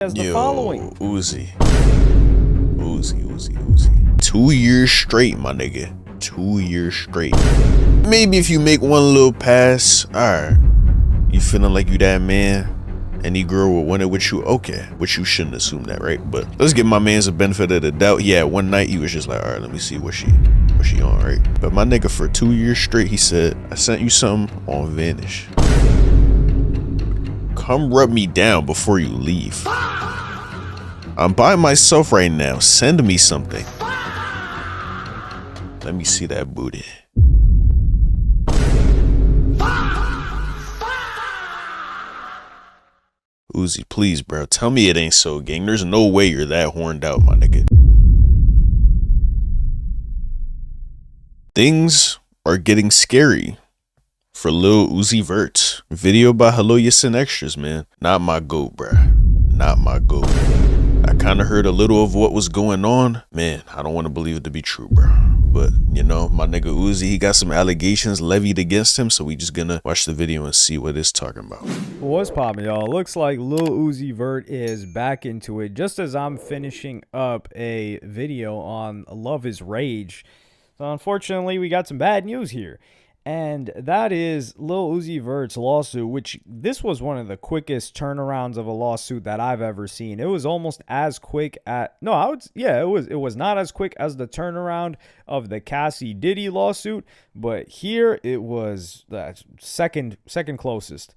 As the following. Uzi. 2 years straight, my nigga. 2 years straight. Maybe if you make one little pass, alright. You feeling like you that man? Any girl will want it with you, okay. Which you shouldn't assume that, right? But let's give my man's a benefit of the doubt. Yeah, one night he was just like, alright, let me see what she on, right? But my nigga, for 2 years straight, he said, I sent you something on Vanish. Come rub me down before you leave. I'm by myself right now. Send me something. Let me see that booty. Uzi, please, bro. Tell me it ain't so, gang. There's no way you're that horned out, my nigga. Things are getting scary for Lil Uzi Vert. Video by Hello Yasin Extras, man. Not my goat, bruh. Not my goat. I kind of heard a little of what was going on. Man, I don't want to believe it to be true, bro. But, you know, my nigga Uzi, he got some allegations levied against him. So we just gonna watch the video and see what it's talking about. What's poppin', y'all? Looks like Lil Uzi Vert is back into it. Just as I'm finishing up a video on Love is Rage. So unfortunately, we got some bad news here. And that is Lil Uzi Vert's lawsuit, which this was one of the quickest turnarounds of a lawsuit that I've ever seen. It was almost as quick at it was not as quick as the turnaround of the Cassie Diddy lawsuit, but here it was the second closest.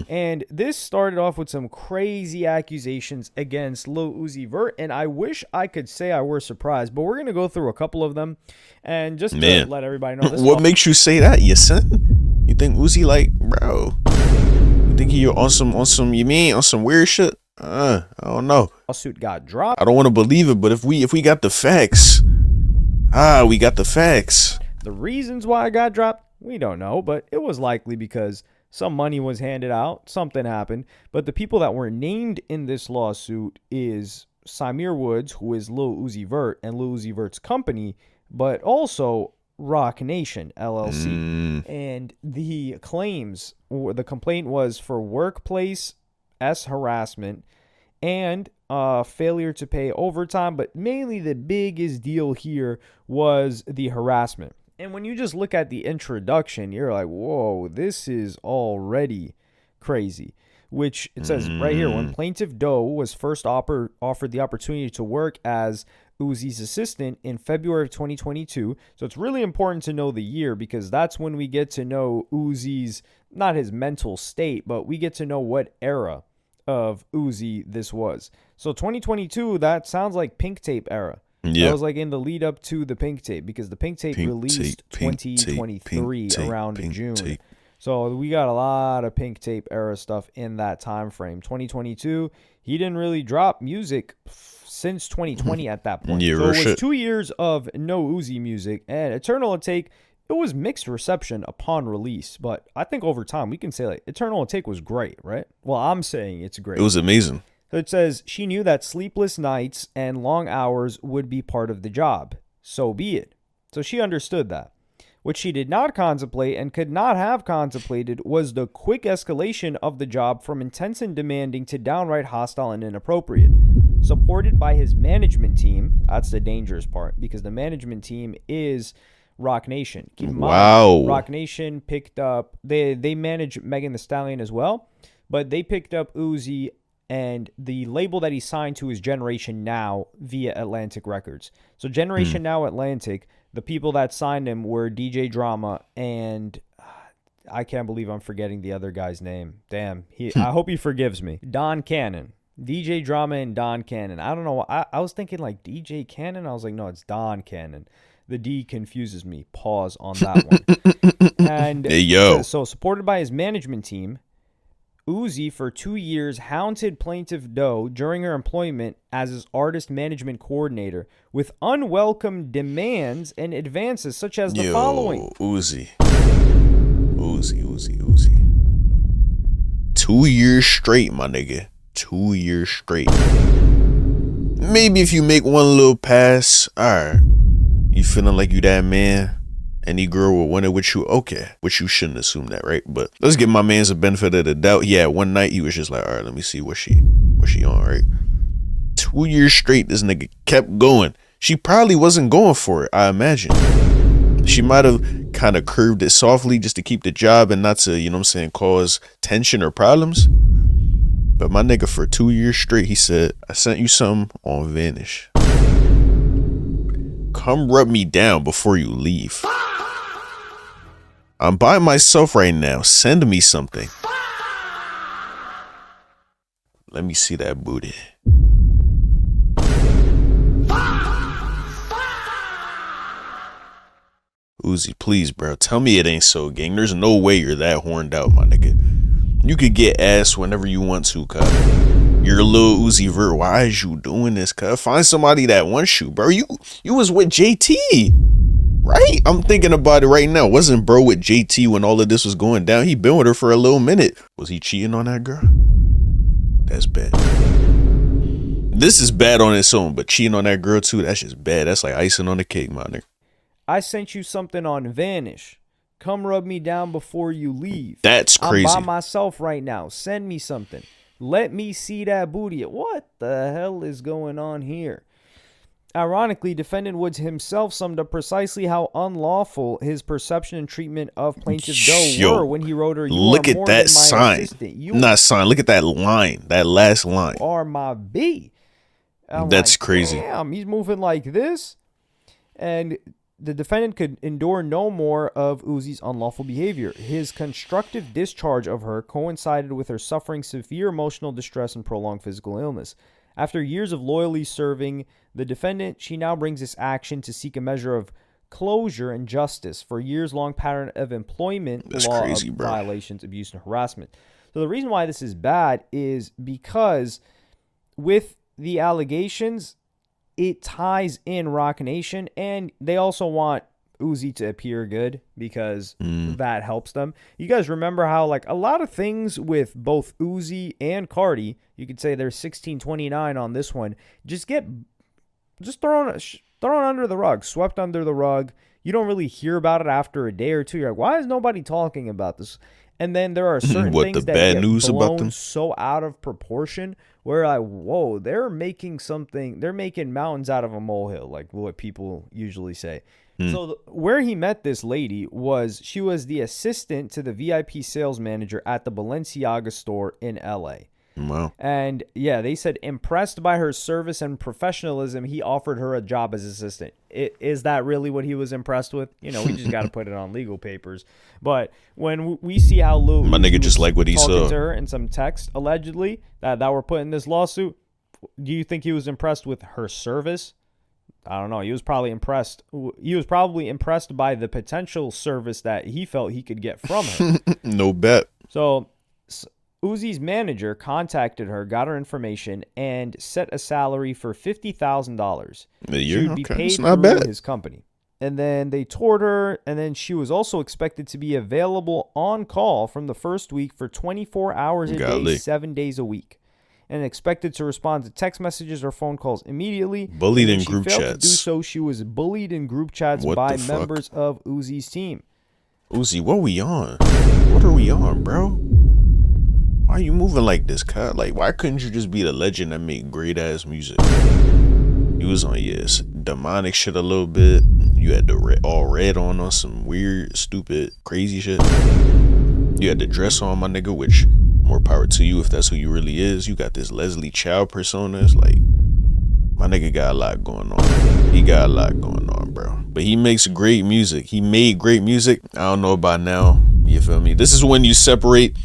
And this started off with some crazy accusations against Lil Uzi Vert, and I wish I could say I were surprised, but we're going to go through a couple of them, and just to let everybody know this. What makes you say that, Yasin? You think Uzi like, bro? You think he on some weird shit? I don't know. Lawsuit got dropped. I don't want to believe it, but if we got the facts, we got the facts. The reasons why it got dropped, we don't know, but it was likely because some money was handed out, something happened. But the people that were named in this lawsuit is Samir Woods, who is Lil Uzi Vert and Lil Uzi Vert's company, but also Rock Nation LLC. And the complaint was for workplace harassment and failure to pay overtime. But mainly the biggest deal here was the harassment. And when you just look at the introduction, you're like, whoa, this is already crazy. Which it says right here, when Plaintiff Doe was first offered the opportunity to work as Uzi's assistant in February of 2022. So it's really important to know the year, because that's when we get to know Uzi's, not his mental state, but we get to know what era of Uzi this was. So 2022, that sounds like Pink Tape era. Yeah. That was like in the lead up to the Pink Tape, because the Pink Tape released 2023 around June. So we got a lot of Pink Tape era stuff in that time frame. 2022, he didn't really drop music since 2020 at that point. Yeah, so it was 2 years of no Uzi music, and Eternal Take, it was mixed reception upon release. But I think over time we can say like Eternal Take was great, right? Well, I'm saying it's great. It was amazing. So it says, she knew that sleepless nights and long hours would be part of the job. So be it. So she understood that. What she did not contemplate and could not have contemplated was the quick escalation of the job from intense and demanding to downright hostile and inappropriate. Supported by his management team, that's the dangerous part, because the management team is Rock Nation. Keep in mind, Rock Nation picked up, they manage Megan Thee Stallion as well, but they picked up Uzi, and the label that he signed to is Generation Now via Atlantic Records. So Generation Now Atlantic, the people that signed him were DJ Drama and I can't believe I'm forgetting the other guy's name. Damn. I hope he forgives me. Don Cannon. DJ Drama and Don Cannon. I don't know. I was thinking like DJ Cannon. I was like, no, it's Don Cannon. The D confuses me. Pause on that one. And hey, yo. So supported by his management team, Uzi, for 2 years, hounded Plaintiff Doe during her employment as his artist management coordinator with unwelcome demands and advances such as the following. Uzi. 2 years straight, my nigga. 2 years straight. Maybe if you make one little pass, alright. You feeling like you that man? any girl will want it with you, okay. Which you shouldn't assume that, right? But let's give my man's a benefit of the doubt. Yeah, one night he was just like, all right, let me see what she on, right? 2 years straight, this nigga kept going. She probably wasn't going for it, I imagine. She might have kind of curved it softly just to keep the job and not to, you know what I'm saying, cause tension or problems. But my nigga, for 2 years straight, he said, I sent you something on Vanish. Come rub me down before you leave. I'm by myself right now. Send me something. Let me see that booty. Uzi, please, bro. Tell me it ain't so, gang. There's no way you're that horned out, my nigga. You could get ass whenever you want to, cuz. You're Lil Uzi Vert. Why is you doing this, cuz? Find somebody that wants you, bro. You was with JT, right? I'm thinking about it right now. Wasn't bro with JT when all of this was going down? He been with her for a little minute. Was he cheating on that girl? That's bad. This is bad on its own, but cheating on that girl too, that's just bad. That's like icing on the cake, my nigga. I sent you something on Vanish. Come rub me down before you leave. That's crazy. I'm by myself right now. Send me something. Let me see that booty. What the hell is going on here? Ironically, defendant Woods himself summed up precisely how unlawful his perception and treatment of plaintiff Doe were when he wrote her, look at that sign. Not sign. Look at that line. That last line. You are my B. That's crazy. Damn, he's moving like this. And the defendant could endure no more of Uzi's unlawful behavior. His constructive discharge of her coincided with her suffering severe emotional distress and prolonged physical illness. After years of loyally serving the defendant, she now brings this action to seek a measure of closure and justice for a years-long pattern of employment violations, abuse, and harassment. So the reason why this is bad is because with the allegations, it ties in Rock Nation, and they also want Uzi to appear good because that helps them. You guys remember how like a lot of things with both Uzi and Cardi, you could say they're 1629 on this one, just thrown under the rug, swept under the rug. You don't really hear about it after a day or two. You're like, why is nobody talking about this? And then there are certain things that get blown so out of proportion where like, whoa, they're making mountains out of a molehill, like what people usually say. So where he met this lady she was the assistant to the VIP sales manager at the Balenciaga store in LA. Wow. And yeah, they said impressed by her service and professionalism, he offered her a job as assistant. Is that really what he was impressed with? You know, we just got to put it on legal papers. But when we see how Lil my nigga just like what he saw to her in some text allegedly that were put in this lawsuit, do you think he was impressed with her service? I don't know. He was probably impressed. He was probably impressed by the potential service that he felt he could get from her. No bet. So Uzi's manager contacted her, got her information, and set a salary for $50,000. She would be paid through his company. And then they toured her, and then she was also expected to be available on call from the first week for 24 hours a day, 7 days a week. And expected to respond to text messages or phone calls immediately. Bullied in group chats. To do so, she was bullied in group chats by members of Uzi's team. Uzi, what we on? What are we on, bro? Why are you moving like this, cut? Like, why couldn't you just be the legend that made great ass music? You was on demonic shit a little bit. You had the all red on some weird, stupid, crazy shit. You had the dress on, my nigga, which more power to you if that's who you really is. You got this Leslie Chow persona. It's like, my nigga got a lot going on. He got a lot going on, bro. But he makes great music. He made great music. I don't know about now. You feel me? This is when you separate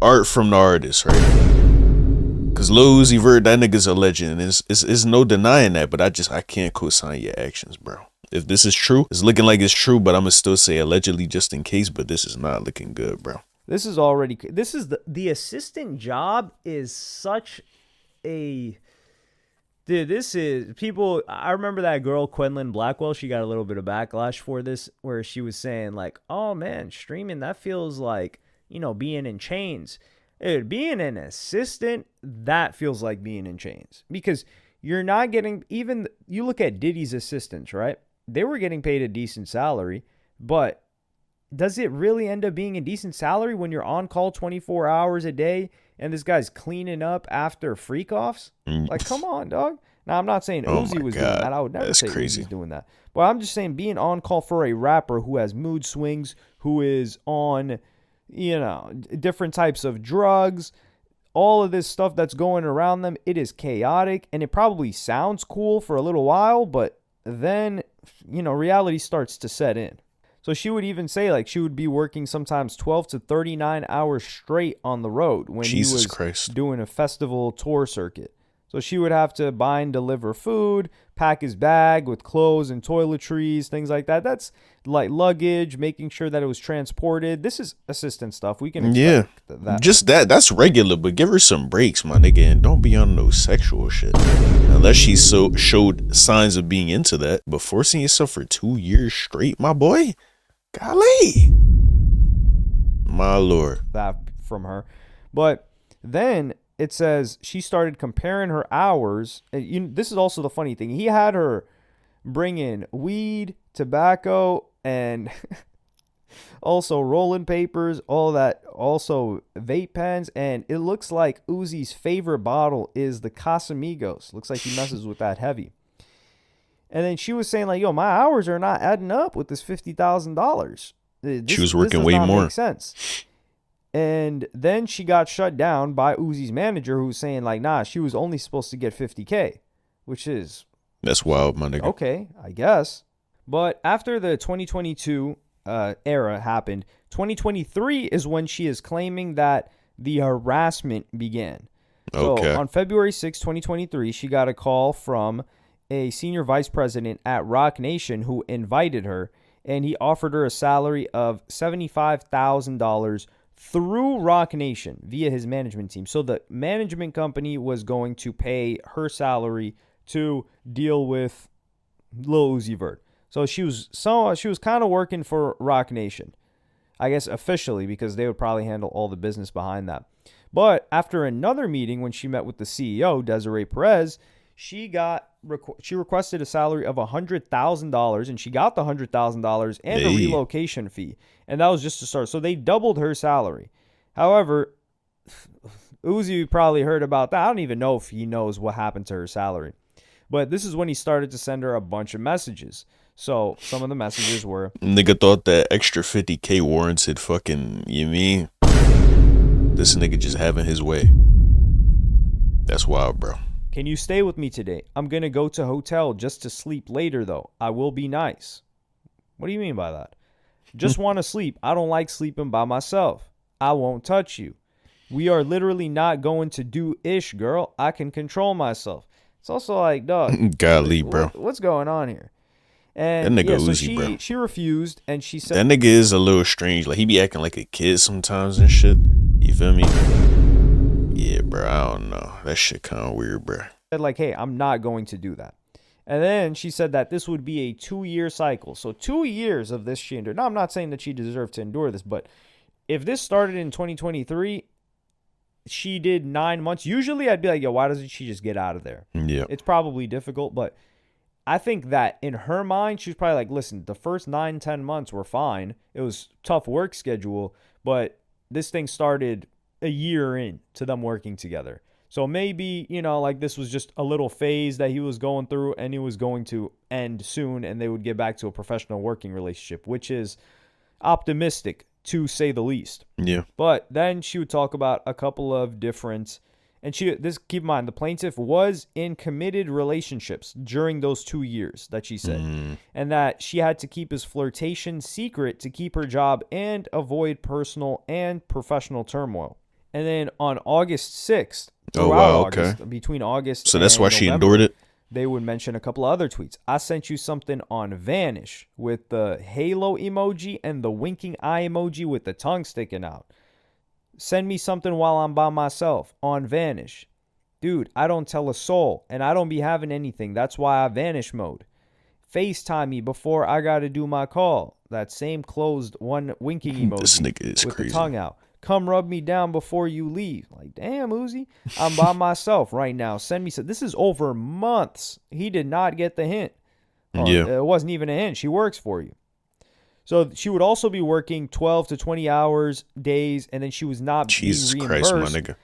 art from the artist, right? Because Lil Uzi Vert, that nigga's a legend. And it's no denying that. But I can't co-sign your actions, bro. If this is true, it's looking like it's true. But I'm going to still say allegedly just in case. But this is not looking good, bro. This is the assistant job is such a, dude, this is people. I remember that girl, Quenlin Blackwell, she got a little bit of backlash for this, where she was saying like, oh man, streaming, that feels like, you know, being in chains. Dude, being an assistant, that feels like being in chains because you're not getting, even, you look at Diddy's assistants, right? They were getting paid a decent salary, but does it really end up being a decent salary when you're on call 24 hours a day and this guy's cleaning up after freak offs. Like, come on, dog. Now, I'm not saying Oh Uzi my was doing God. that. I would never That's say crazy. Uzi's doing that. But I'm just saying being on call for a rapper who has mood swings, who is on, different types of drugs, all of this stuff that's going around them, it is chaotic, and it probably sounds cool for a little while, but then, reality starts to set in. So she would even say, like, she would be working sometimes 12 to 39 hours straight on the road when he Jesus was Christ. doing a festival tour circuit. So she would have to buy and deliver food, pack his bag with clothes and toiletries, things like that. That's like luggage, making sure that it was transported. This is assistant stuff. We can expect that. Just that's regular, but give her some breaks, my nigga, and don't be on no sexual shit. Unless she showed signs of being into that. But forcing yourself for 2 years straight, my boy, golly, my lord. That from her. But then it says she started comparing her hours. This is also the funny thing. He had her bring in weed, tobacco, and also rolling papers, all that, also vape pens, and it looks like Uzi's favorite bottle is the Casamigos. Looks like he messes with that heavy. And then she was saying, like, yo, my hours are not adding up with this $50,000. She was working way more. Make sense. And then she got shut down by Uzi's manager, who was saying, like, nah, she was only supposed to get $50K, which is... That's wild, my nigga. Okay, I guess. But after the 2022 era happened, 2023 is when she is claiming that the harassment began. Okay. So on February 6, 2023, she got a call from a senior vice president at Rock Nation who invited her, and he offered her a salary of $75,000 through Rock Nation via his management team. So the management company was going to pay her salary to deal with Lil Uzi Vert. So she was kind of working for Rock Nation, I guess officially, because they would probably handle all the business behind that. But after another meeting, when she met with the CEO, Desiree Perez, she requested a salary of $100,000, and she got the $100,000 and a relocation fee, and that was just to start. So they doubled her salary. However, Uzi probably heard about that. I don't even know if he knows what happened to her salary, but this is when he started to send her a bunch of messages. So some of the messages were, nigga thought that extra 50K warranted fucking, you mean? This nigga just having his way. That's wild, bro. Can you stay with me today? I'm going to go to hotel just to sleep later, though. I will be nice. What do you mean by that? Just want to sleep. I don't like sleeping by myself. I won't touch you. We are literally not going to do ish, girl. I can control myself. It's also like, dog. Golly, bro. What's going on here? And that nigga so Uzi, bro. She refused, and she said... That nigga is a little strange. Like, he be acting like a kid sometimes and shit. You feel me? Yeah, bro, I don't know. That shit kind of weird, bro. Said, like, hey, I'm not going to do that. And then she said that this would be a 2-year cycle. So 2 years of this she endured. Now, I'm not saying that she deserved to endure this, but if this started in 2023, she did 9 months. Usually I'd be like, yo, why doesn't she just get out of there? Yeah. It's probably difficult, but I think that in her mind, she was probably like, listen, the first 9-10 months were fine. It was tough work schedule, but this thing started a year in to them working together. So maybe, like this was just a little phase that he was going through, and it was going to end soon, and they would get back to a professional working relationship, which is optimistic to say the least. Yeah. But then she would talk about a couple of different, and keep in mind, the plaintiff was in committed relationships during those 2 years that she said, and that she had to keep his flirtation secret to keep her job and avoid personal and professional turmoil. And then on August 6th, between August so that's and why she November, endured it? they would mention a couple of other tweets. I sent you something on Vanish with the halo emoji and the winking eye emoji with the tongue sticking out. Send me something while I'm by myself on Vanish. Dude, I don't tell a soul, and I don't be having anything. That's why I Vanish mode. FaceTime me before I got to do my call. That same closed one winking emoji This nigga is with crazy. the tongue out. Come rub me down before you leave. Like, damn, Uzi, I'm by myself right now. Send me some. This is over months. He did not get the hint. Yeah. It wasn't even a hint. She works for you. So she would also be working 12 to 20 hours days, and then she was not Jesus being Christ, reimbursed my nigga.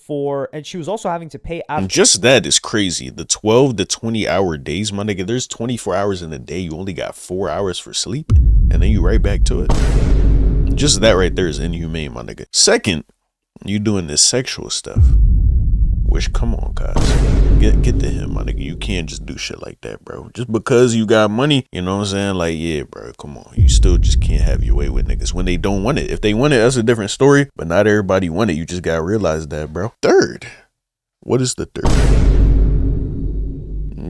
and she was also having to pay And just that is crazy. The 12 to 20 hour days, my nigga. There's 24 hours in a day. You only got 4 hours for sleep, and then you right back to it. Just that right there is inhumane, my nigga. Second, you doing this sexual stuff. Which, come on, guys. Get to him, my nigga. You can't just do shit like that, bro. Just because you got money, you know what I'm saying? Like, yeah, bro, come on. You still just can't have your way with niggas when they don't want it. If they want it, that's a different story. But not everybody want it. You just gotta realize that, bro. Third. What is the third?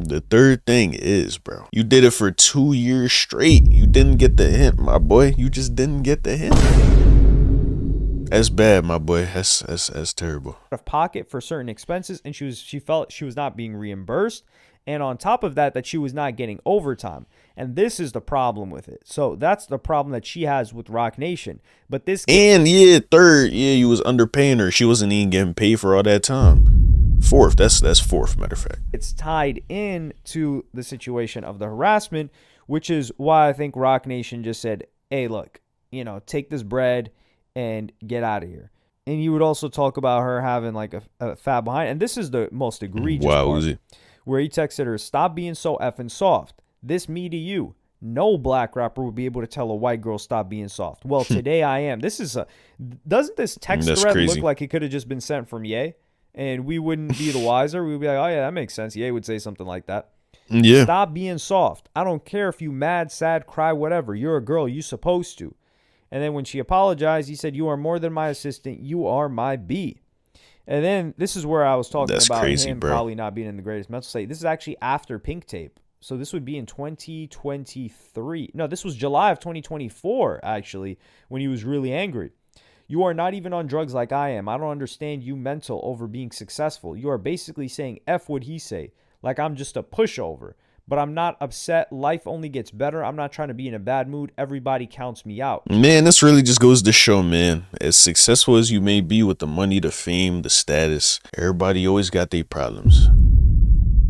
The third thing is, bro, you did it for 2 years straight. You didn't get the hint, my boy. You just didn't get the hint. That's bad, my boy. That's terrible. Out of pocket for certain expenses, and she felt she was not being reimbursed, and on top of that she was not getting overtime. And this is the problem with it. So that's the problem that she has with Roc Nation. But this, and yeah, third, yeah, you was underpaying her. She wasn't even getting paid for all that time. Fourth, that's fourth, matter of fact. It's tied in to the situation of the harassment, which is why I think Roc Nation just said, hey, look, take this bread and get out of here. And you would also talk about her having like a fat behind. And this is the most egregious part, Uzi. where he texted her, stop being so effing soft. This me to you. No black rapper would be able to tell a white girl stop being soft. Well, today I am. Doesn't this text That's thread crazy. look like it could have just been sent from Ye? And we wouldn't be the wiser. We'd be like, oh yeah, that makes sense. Ye would say something like that. Yeah. Stop being soft. I don't care if you mad, sad, cry, whatever. You're a girl. You supposed to. And then when she apologized, he said, you are more than my assistant. You are my B. And then this is where I was talking about crazy, him bro. probably not being in the greatest mental state. This is actually after Pink Tape. So this would be in 2023. No, this was July of 2024, actually, when he was really angry. You are not even on drugs like I am. I don't understand you mental over being successful. You are basically saying F what he say, like I'm just a pushover. But I'm not upset. Life only gets better. I'm not trying to be in a bad mood. Everybody counts me out. Man, this really just goes to show, man, as successful as you may be with the money, the fame, the status, everybody always got their problems.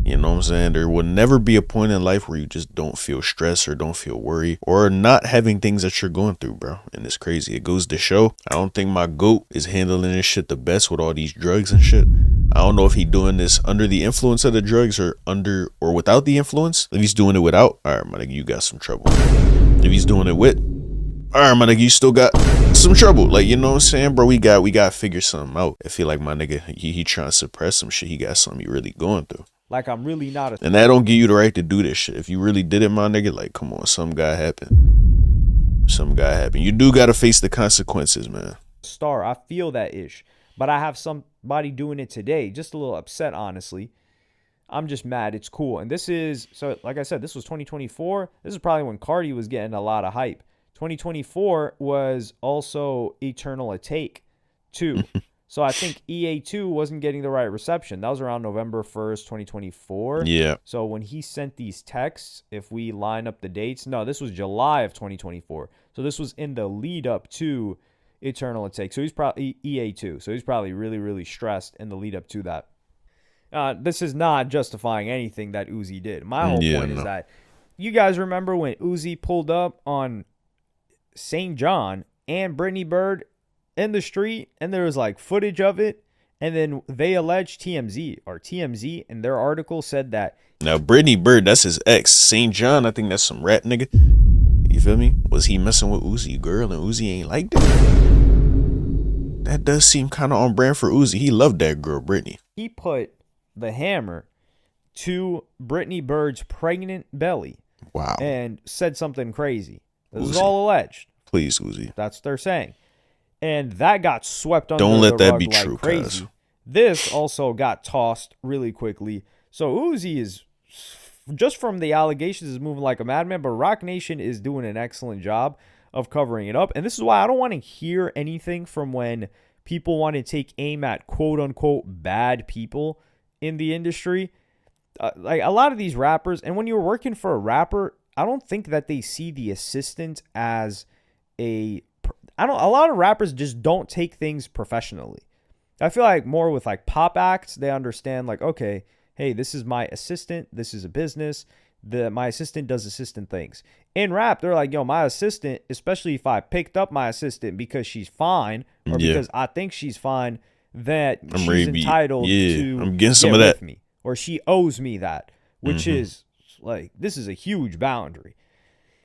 You know what I'm saying? There will never be a point in life where you just don't feel stress or don't feel worry or not having things that you're going through, bro. And it's crazy. It goes to show. I don't think my GOAT is handling this shit the best with all these drugs and shit. I don't know if he's doing this under the influence of the drugs or under or without the influence. If he's doing it without, all right, my nigga, you got some trouble. If he's doing it with, all right, my nigga, you still got some trouble. Like, you know what I'm saying, bro? We got to figure something out. I feel like my nigga, he trying to suppress some shit. He got something he really going through. Like I'm really not and that don't give you the right to do this shit. If you really did it, my nigga, like, come on, some guy happened. You do got to face the consequences, man. Star. I feel that ish. But I have somebody doing it today. Just a little upset, honestly. I'm just mad. It's cool. And this is, so like I said, this was 2024. This is probably when Cardi was getting a lot of hype. 2024 was also Eternal a Take 2. So I think EA2 wasn't getting the right reception. That was around November 1st, 2024. Yeah. So when he sent these texts, if we line up the dates, no, this was July of 2024. So this was in the lead up to Eternal a Take. So he's probably EA2. So he's probably really, really stressed in the lead up to that. This is not justifying anything that Uzi did. My whole point is that you guys remember when Uzi pulled up on St. John and Brittany Bird in the street, and there was like footage of it, and then they alleged TMZ in their article said that now Brittany Bird, that's his ex. St. John, I think that's some rat nigga. You feel me? Was he messing with Uzi girl and Uzi ain't like that? That does seem kind of on brand for Uzi. He loved that girl, Brittany. He put the hammer to Brittany Bird's pregnant belly. Wow. And said something crazy. This Uzi. is all alleged. Please, Uzi. That's what they're saying. And that got swept under Don't the let that rug be like true, crazy. cuz. This also got tossed really quickly. So Uzi is, just from the allegations, is moving like a madman. But Roc Nation is doing an excellent job of covering it up. And this is why I don't want to hear anything from when people want to take aim at quote-unquote bad people in the industry. Like a lot of these rappers, and when you're working for a rapper, I don't think that they see the assistant as a lot of rappers just don't take things professionally. I feel like more with like pop acts, they understand like, okay, hey, this is my assistant. This is a business. My assistant does assistant things. In rap, they're like, yo, my assistant, especially if I picked up my assistant because she's fine or because I think she's fine, that I'm she's ready. entitled Yeah, to I'm getting some get of that. with me, or she owes me that, which Mhm. is like, this is a huge boundary.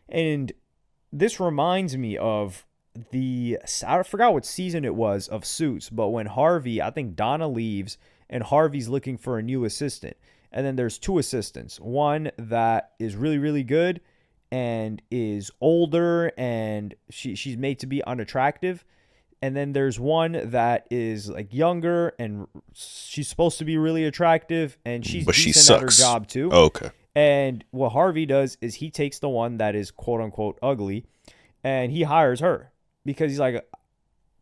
And this reminds me of I forgot what season it was of Suits, but when Harvey, I think Donna leaves and Harvey's looking for a new assistant. And then there's two assistants. One that is really, really good and is older and she's made to be unattractive. And then there's one that is like younger and she's supposed to be really attractive and she's But she decent at her sucks. job too. Oh, okay. And what Harvey does is he takes the one that is quote unquote ugly and he hires her because he's like,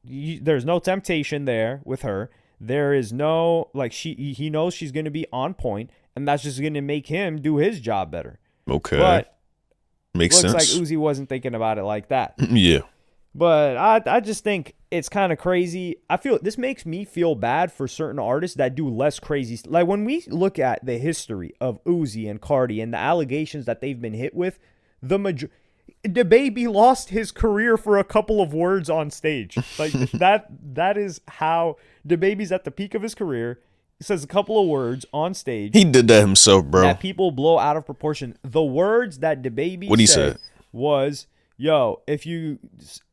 there's no temptation there with her. There is no, like, he knows she's going to be on point, and that's just going to make him do his job better. Okay. But Makes looks like sense. Uzi wasn't thinking about it like that. Yeah. But I just think it's kind of crazy. I feel this makes me feel bad for certain artists that do less crazy. Like when we look at the history of Uzi and Cardi and the allegations that they've been hit with, the baby lost his career for a couple of words on stage. Like that is how the baby's at the peak of his career. He says a couple of words on stage. He did that himself, bro. That people blow out of proportion. The words that the baby What he said said was, "Yo, if you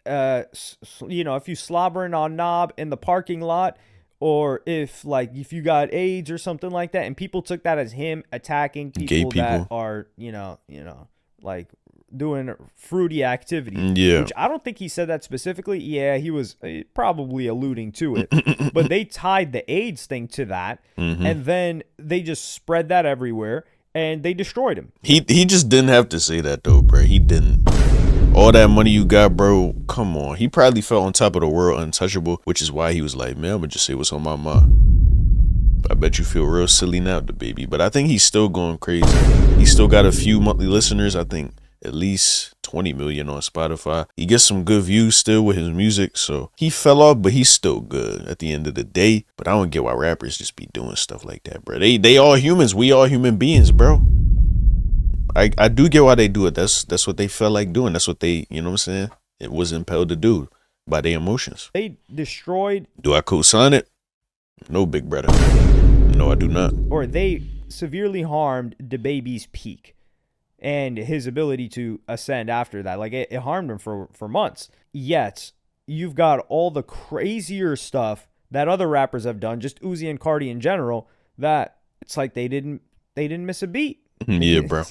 if you slobbering on knob in the parking lot, or if you got AIDS or something like that," and people took that as him attacking Gay people that people. are like doing fruity activity. Yeah. Which I don't think he said that specifically. Yeah, he was probably alluding to it, but they tied the AIDS thing to that, and then they just spread that everywhere, and they destroyed him. He just didn't have to say that though, bro. He didn't. All that money you got, bro, come on. He probably felt on top of the world, untouchable, which is why he was like, man, I'm gonna just say what's on my mind. I bet you feel real silly now, the baby. But I think he's still going crazy. He still got a few monthly listeners. I think at least 20 million on Spotify. He gets some good views still with his music. So he fell off, but he's still good at the end of the day. But I don't get why rappers just be doing stuff like that, bro. They all humans. We all human beings, bro. I do get why they do it. That's what they felt like doing. That's what they, you know what I'm saying? It was impelled to do by their emotions. They destroyed. Do I co-sign it? No, big brother. No, I do not. Or they severely harmed DaBaby's peak and his ability to ascend after that. Like it harmed him for months. Yet you've got all the crazier stuff that other rappers have done, just Uzi and Cardi in general, that it's like they didn't miss a beat. Yeah, bro.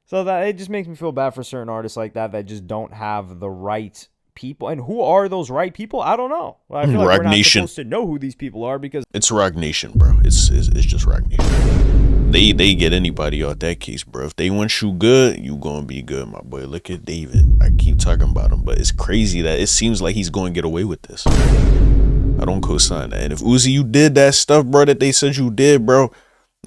So that it just makes me feel bad for certain artists like that just don't have the right people. And who are those right people? I don't know. I feel like Rock we're not Nation. supposed to know who these people are because It's Rock Nation, bro. It's just Rock Nation. They get anybody out that case, bro. If they want you good, you gonna be good, my boy. Look at David. I keep talking about him, but it's crazy that it seems like he's going to get away with this. I don't co-sign that. And if Uzi, you did that stuff, bro, that they said you did, bro,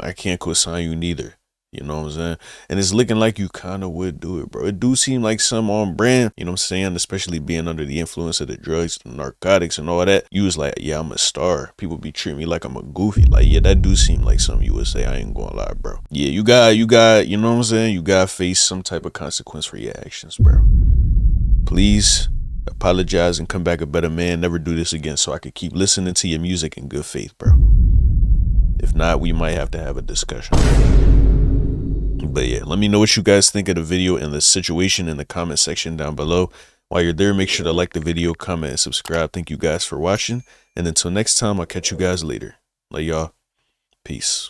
I can't co-sign you neither. You know what I'm saying? And it's looking like you kind of would do it, bro. It do seem like some on brand, you know what I'm saying? Especially being under the influence of the drugs, the narcotics and all that. You was like, yeah, I'm a star. People be treating me like I'm a goofy. Like, yeah, that do seem like something you would say. I ain't gonna lie, bro. Yeah, you got, you know what I'm saying? You gotta face some type of consequence for your actions, bro. Please apologize and come back a better man. Never do this again so I could keep listening to your music in good faith, bro. If not, we might have to have a discussion. But yeah, let me know what you guys think of the video and the situation in the comment section down below. While you're there, make sure to like the video, comment, and subscribe. Thank you guys for watching. And until next time, I'll catch you guys later. Love y'all. Peace.